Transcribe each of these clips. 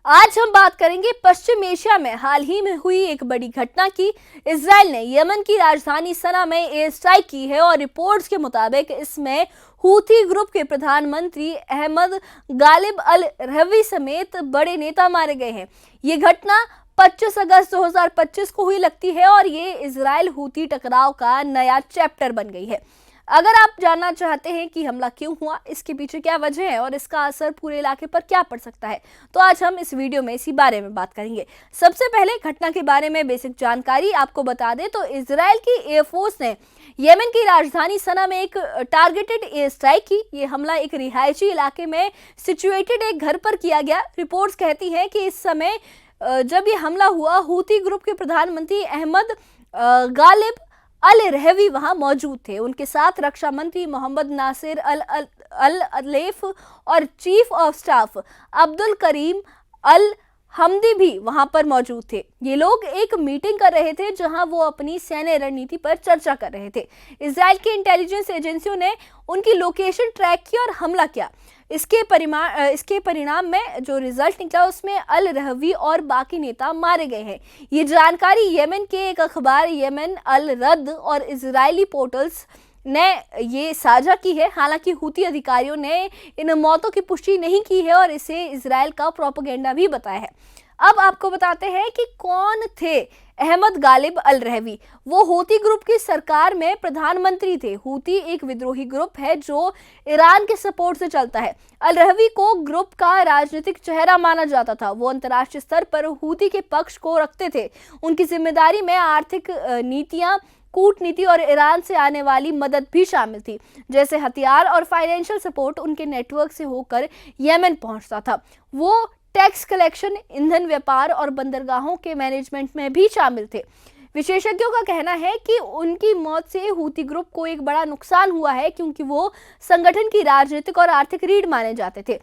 आज हम बात करेंगे पश्चिम एशिया में हाल ही में हुई एक बड़ी घटना की। इजराइल ने यमन की राजधानी सना में एयर स्ट्राइक की है और रिपोर्ट्स के मुताबिक इसमें हूथी ग्रुप के प्रधानमंत्री अहमद गालिब अल रहवी समेत बड़े नेता मारे गए हैं। ये घटना 25 अगस्त 2025 को हुई लगती है और ये इजराइल हूथी टकराव का नया चैप्टर बन गई है। अगर आप जानना चाहते हैं कि हमला क्यों हुआ, इसके पीछे क्या वजह है और इसका असर पूरे इलाके पर क्या पड़ सकता है, तो आज हम इस वीडियो में इसी बारे में बात करेंगे। सबसे पहले घटना के बारे में बेसिक जानकारी आपको बता दें तो इजराइल की एयरफोर्स ने यमन की राजधानी सना में एक टारगेटेड एयर स्ट्राइक की। ये हमला एक रिहायशी इलाके में सिचुएटेड एक घर पर किया गया। रिपोर्ट्स कहती हैं कि इस समय जब ये हमला हुआ, हूथी ग्रुप के प्रधानमंत्री अहमद गालिब अल रहवी वहां मौजूद थे। उनके साथ रक्षा मंत्री मोहम्मद नासिर अल अलेफ और chief of staff Abdul Karim अल हमदी भी वहां पर मौजूद थे। ये लोग एक मीटिंग कर रहे थे जहां वो अपनी सैन्य रणनीति पर चर्चा कर रहे थे। इजराइल की इंटेलिजेंस एजेंसियों ने उनकी लोकेशन ट्रैक की और हमला किया। इसके परिणाम में जो रिजल्ट निकला उसमें अल रहवी और बाकी नेता मारे गए हैं। ये जानकारी यमन के एक अखबार यमन अल रद और इजरायली पोर्टल्स ने ये साझा की है। हालांकि हूथी अधिकारियों ने इन मौतों की पुष्टि नहीं की है और इसे इजराइल का प्रोपेगेंडा भी बताया है। अब आपको बताते हैं कि कौन थे अहमद गालिब अल रहवी। वो हूथी ग्रुप की सरकार में प्रधानमंत्री थे। हूथी एक विद्रोही ग्रुप है जो ईरान के सपोर्ट से चलता है। अल रहवी को ग्रुप का राजनीतिक चेहरा माना जाता था। वो अंतर्राष्ट्रीय स्तर पर हूथी के पक्ष को रखते थे। उनकी जिम्मेदारी में आर्थिक नीतियां, कूटनीति और ईरान से आने वाली मदद भी शामिल थी, जैसे हथियार और फाइनेंशियल सपोर्ट उनके नेटवर्क से होकर यमन पहुंचता था। वो टैक्स कलेक्शन, ईंधन व्यापार और बंदरगाहों के मैनेजमेंट में भी शामिल थे। विशेषज्ञों का कहना है कि उनकी मौत से हूथी ग्रुप को एक बड़ा नुकसान हुआ है क्योंकि वो संगठन की राजनीतिक और आर्थिक रीढ़ माने जाते थे।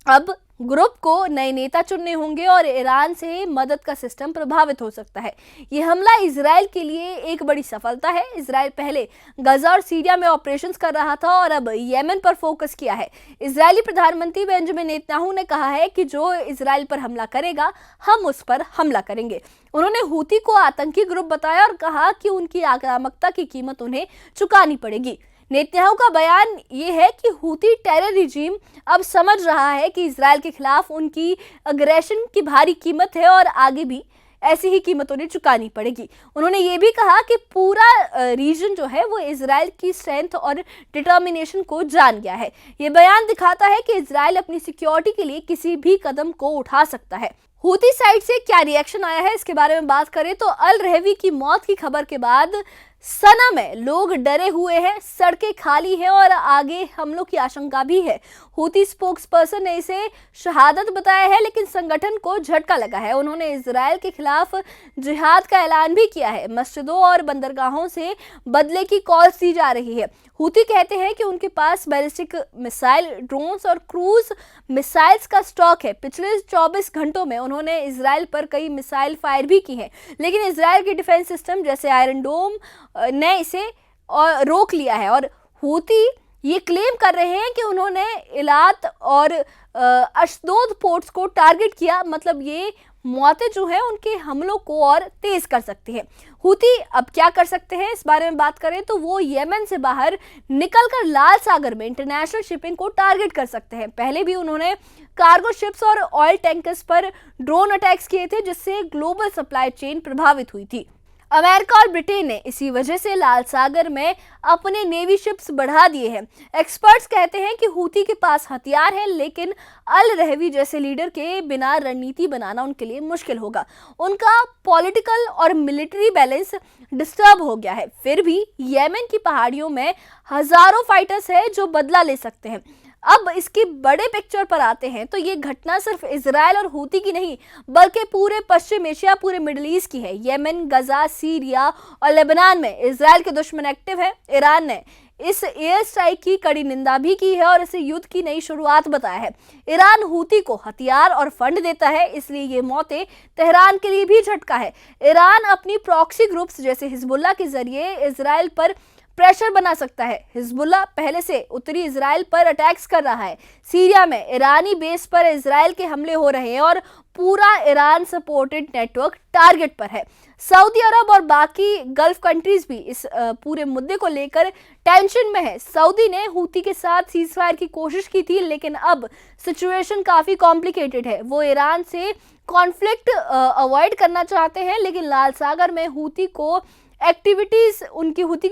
अब ग्रुप को नए नेता चुनने होंगे और ईरान से मदद का सिस्टम प्रभावित हो सकता है। ये हमला इजराइल के लिए एक बड़ी सफलता है। इजराइल पहले गजा और सीरिया में ऑपरेशंस कर रहा था और अब यमन पर फोकस किया है। इजरायली प्रधानमंत्री बेंजामिन नेतन्याहू ने कहा है कि जो इजराइल पर हमला करेगा, हम उस पर हमला करेंगे। उन्होंने हूथी को आतंकी ग्रुप बताया और कहा कि उनकी आक्रामकता की कीमत उन्हें चुकानी पड़ेगी। नेतन्याहू का बयान ये है कि हूथी टेरर रिजीम अब समझ रहा है कि इजराइल के खिलाफ उनकी अग्रेशन की भारी कीमत है और आगे भी ऐसी ही कीमत उन्हें चुकानी पड़ेगी। उन्होंने ये भी कहा कि पूरा रीजन जो है वो इजराइल की स्ट्रेंथ और डिटर्मिनेशन को जान गया है। ये बयान दिखाता है कि इजराइल अपनी सिक्योरिटी के लिए किसी भी कदम को उठा सकता है। हूथी साइड से क्या रिएक्शन आया है इसके बारे में बात करें तो अल रहवी की मौत की खबर के बाद सना में लोग डरे हुए हैं, सड़कें खाली हैं और आगे हमलों की आशंका भी है। हूथी स्पोक्सपर्सन ने इसे शहादत बताया है, लेकिन संगठन को झटका लगा है। उन्होंने इजराइल के खिलाफ जिहाद का ऐलान भी किया है। मस्जिदों और बंदरगाहों से बदले की कॉल्स दी जा रही है। हूथी कहते हैं कि उनके पास बैलिस्टिक मिसाइल, ड्रोन्स और क्रूज मिसाइल्स का स्टॉक है। पिछले 24 घंटों में उन्होंने इजराइल पर कई मिसाइल फायर भी की हैं, लेकिन इजराइल की डिफेंस सिस्टम जैसे आयरन डोम ने इसे रोक लिया है। और हूथी ये क्लेम कर रहे हैं कि उन्होंने इलात और अशदोद पोर्ट्स को टारगेट किया। मतलब ये मौतें जो हैं उनके हमलों को और तेज कर सकती हैं। हूथी अब क्या कर सकते हैं इस बारे में बात करें तो वो यमन से बाहर निकलकर लाल सागर में इंटरनेशनल शिपिंग को टारगेट कर सकते हैं। पहले भी उन्होंने कार्गो शिप्स और ऑयल टैंकर्स पर ड्रोन अटैक्स किए थे, जिससे ग्लोबल सप्लाई चेन प्रभावित हुई थी। अमेरिका और ब्रिटेन ने इसी वजह से लाल सागर में अपने नेवी शिप्स बढ़ा दिए हैं। एक्सपर्ट्स कहते हैं कि हूथी के पास हथियार है, लेकिन अल रहवी जैसे लीडर के बिना रणनीति बनाना उनके लिए मुश्किल होगा। उनका पॉलिटिकल और मिलिट्री बैलेंस डिस्टर्ब हो गया है। फिर भी यमन की पहाड़ियों में हजारों फाइटर्स हैं जो बदला ले सकते हैं। अब इसके बड़े पिक्चर पर आते हैं तो ये घटना सिर्फ इजराइल और हूथी की नहीं बल्कि पूरे पश्चिम एशिया, पूरे मिडिल ईस्ट की है। यमन, गजा, सीरिया और लेबनान में इजराइल के दुश्मन एक्टिव है। ईरान ने इस एयर स्ट्राइक की कड़ी निंदा भी की है और इसे युद्ध की नई शुरुआत बताया है। ईरान हूथी को हथियार और फंड देता है, इसलिए ये मौतें तेहरान के लिए भी झटका है। ईरान अपनी प्रॉक्सी ग्रुप्स जैसे हिजबुल्लाह के जरिए इजराइल पर प्रेशर बना सकता है। हिजबुल्लाह पहले से उत्तरी इजराइल पर अटैक्स कर रहा है। सीरिया में ईरानी बेस पर इजराइल के हमले हो रहे हैं और पूरा ईरान सपोर्टेड नेटवर्क टारगेट पर है। सऊदी अरब और बाकी गल्फ कंट्रीज भी इस पूरे मुद्दे को लेकर टेंशन में है। सऊदी ने हूती के साथ सीजफायर की कोशिश की थी, लेकिन अब सिचुएशन काफी कॉम्प्लिकेटेड है। वो ईरान से कॉन्फ्लिक्ट अवॉइड करना चाहते हैं, लेकिन लाल सागर में हूती की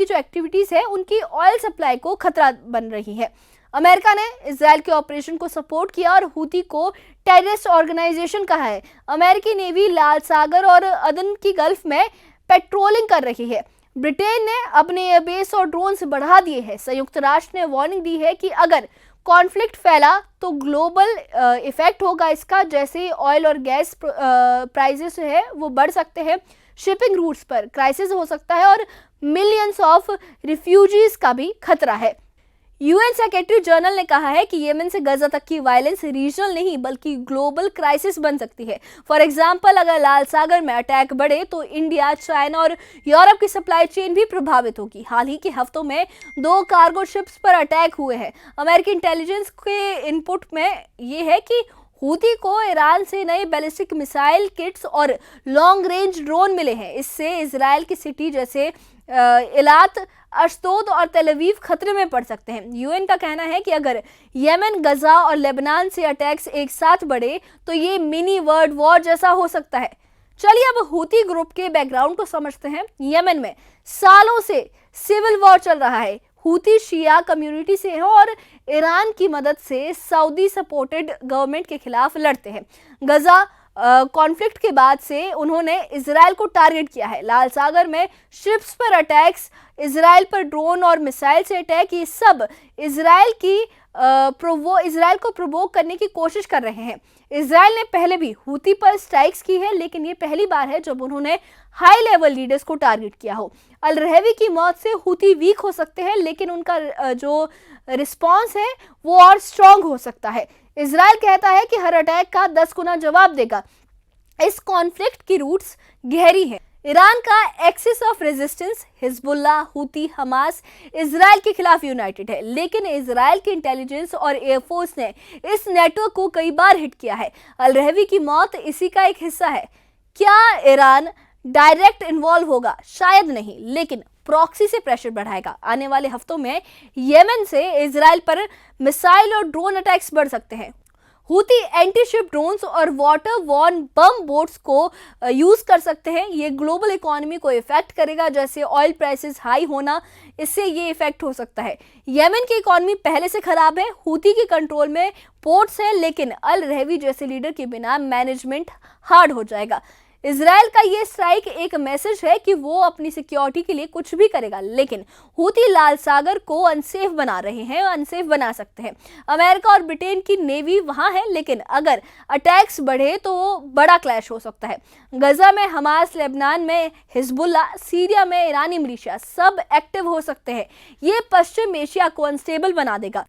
जो एक्टिविटीज है उनकी ऑयल सप्लाई को खतरा बन रही है। अमेरिका ने इजराइल के ऑपरेशन को सपोर्ट किया और हूती को टेररिस्ट ऑर्गेनाइजेशन कहा है। अमेरिकी नेवी लाल सागर और अदन की गल्फ में पेट्रोलिंग कर रही है। ब्रिटेन ने अपने एयरबेस और ड्रोन्स बढ़ा दिए हैं। संयुक्त राष्ट्र ने वार्निंग दी है कि अगर कॉन्फ्लिक्ट फैला तो ग्लोबल इफेक्ट होगा इसका, जैसे ऑयल और गैस प्राइसेस है वो बढ़ सकते हैं, शिपिंग रूट्स पर क्राइसिस हो सकता है और मिलियंस ऑफ रिफ्यूजीज का भी खतरा है। यूएन सेक्रेटरी जनरल ने कहा है कि येमेन से गजा तक की वायलेंस रीजनल नहीं बल्कि ग्लोबल क्राइसिस बन सकती है। फॉर एग्जांपल, अगर लाल सागर में अटैक बढ़े तो इंडिया, चाइना और यूरोप की सप्लाई चेन भी प्रभावित होगी। हाल ही के हफ्तों में 2 कार्गो शिप्स पर अटैक हुए हैं। अमेरिकी इंटेलिजेंस के इनपुट में ये है कि हूती को ईरान से नए बैलिस्टिक मिसाइल किट्स और लॉन्ग रेंज ड्रोन मिले हैं। इससे इजराइल की सिटी जैसे इलात, अश्दोद और तेल अवीव खतरे में पड़ सकते हैं। यूएन का कहना है कि अगर येमेन, गजा और लेबनान से अटैक्स एक साथ बढ़े तो ये मिनी वर्ल्ड वॉर जैसा हो सकता है। चलिए अब हूती ग्रुप के बैकग्राउंड को समझते हैं। येमेन में सालों से सिविल वॉर चल रहा है। हूती शिया कम्युनिटी से हैं और ईरान की मदद से सऊदी सपोर्टेड गवर्नमेंट के खिलाफ लड़ते हैं। गजा कॉन्फ्लिक्ट के बाद से उन्होंने इजराइल को टारगेट किया है। लाल सागर में शिप्स पर अटैक्स, इजराइल पर ड्रोन और मिसाइल से अटैक, ये सब इजराइल को प्रोवोक करने की कोशिश कर रहे हैं। इजराइल ने पहले भी हूती पर स्ट्राइक्स की है, लेकिन ये पहली बार है जब उन्होंने हाई लेवल लीडर्स को टारगेट किया हो। अल रहवी की मौत से हूती वीक हो सकते हैं, लेकिन उनका जो रिस्पॉन्स है वो और स्ट्रांग हो सकता है। इजराइल कहता है कि हर अटैक का 10 गुना जवाब देगा। इस कॉन्फ्लिक्ट की रूट्स गहरी हैं। ईरान का axis of resistance Hezbollah, Houthi, Hamas Israel के खिलाफ यूनाइटेड है, लेकिन इजराइल की इंटेलिजेंस और एयरफोर्स ने इस नेटवर्क को कई बार हिट किया है। अल रहवी की मौत इसी का एक हिस्सा है। क्या ईरान डायरेक्ट इन्वॉल्व होगा? शायद नहीं, लेकिन प्रॉक्सी से प्रेशर बढ़ाएगा। आने वाले हफ्तों में येमेन से इजराइल पर मिसाइल और ड्रोन अटैक्स बढ़ सकते हैं। हूती एंटी शिप ड्रोन्स और वाटर वॉर्न बम बोट्स को यूज कर सकते हैं। ये ग्लोबल इकोनॉमी को इफेक्ट करेगा, जैसे ऑयल प्राइसेस हाई होना, इससे ये इफेक्ट हो सकता है। येमेन की इकोनॉमी पहले से खराब है। हूती के कंट्रोल में पोर्ट्स है, लेकिन अल रहवी जैसे लीडर के बिना मैनेजमेंट हार्ड हो जाएगा। इजराइल का ये स्ट्राइक एक मैसेज है कि वो अपनी सिक्योरिटी के लिए कुछ भी करेगा, लेकिन हूती लाल सागर को अनसेफ बना रहे हैं, अनसेफ बना सकते हैं। अमेरिका और ब्रिटेन की नेवी वहां है, लेकिन अगर अटैक्स बढ़े तो बड़ा क्लैश हो सकता है। गजा में हमास, लेबनान में हिजबुल्लाह, सीरिया में ईरानी मिलिशिया सब एक्टिव हो सकते हैं। ये पश्चिम एशिया को अनस्टेबल बना देगा।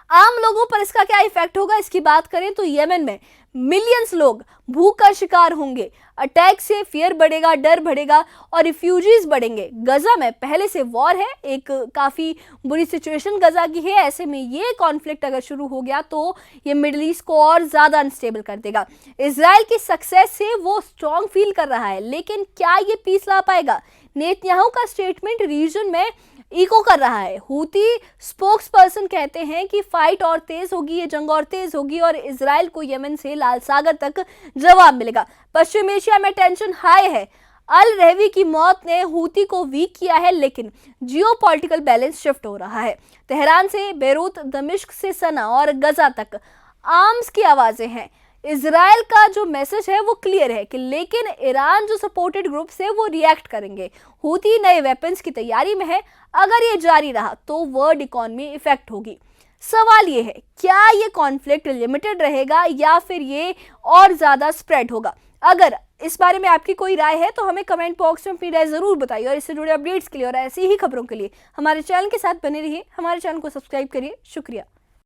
आम लोगों पर इसका क्या इफेक्ट होगा, इसकी बात करें तो येमेन में मिलियंस लोग भूख का शिकार होंगे। अटैक से फियर बढ़ेगा, डर बढ़ेगा और रिफ्यूजीज बढ़ेंगे। गजा में पहले से वॉर है, एक काफ़ी बुरी सिचुएशन गजा की है। ऐसे में ये कॉन्फ्लिक्ट अगर शुरू हो गया तो ये मिडिल ईस्ट को और ज़्यादा अनस्टेबल कर देगा। इजराइल की सक्सेस से वो स्ट्रॉन्ग फील कर रहा है, लेकिन क्या ये पीस ला पाएगा? नेतन्याहू का स्टेटमेंट रीजन में इको कर रहा है। हूती स्पोक्स पर्सन कहते हैं कि फाइट और तेज होगी, ये जंग और तेज होगी और इजराइल को येमेन से लाल सागर तक जवाब मिलेगा। पश्चिम एशिया में टेंशन हाई है। अल रहवी की मौत ने हूती को वीक किया है, लेकिन जियोपॉलिटिकल बैलेंस शिफ्ट हो रहा है। तेहरान से बेरूत, दमिश्क से सना और गजा तक आर्म्स की आवाजें हैं। इजराइल का जो मैसेज है वो क्लियर है कि लेकिन ईरान जो सपोर्टेड ग्रुप्स है वो रिएक्ट करेंगे। हूती नए वेपन्स की तैयारी में है। अगर ये जारी रहा तो वर्ल्ड इकोनॉमी इफेक्ट होगी। सवाल ये है, क्या ये कॉन्फ्लिक्ट लिमिटेड रहेगा या फिर ये और ज़्यादा स्प्रेड होगा? अगर इस बारे में आपकी कोई राय है तो हमें कमेंट बॉक्स में अपनी राय ज़रूर बताइए और इससे जुड़े अपडेट्स के लिए और ऐसी ही खबरों के लिए हमारे चैनल के साथ बने रहिए। हमारे चैनल को सब्सक्राइब करिए। शुक्रिया।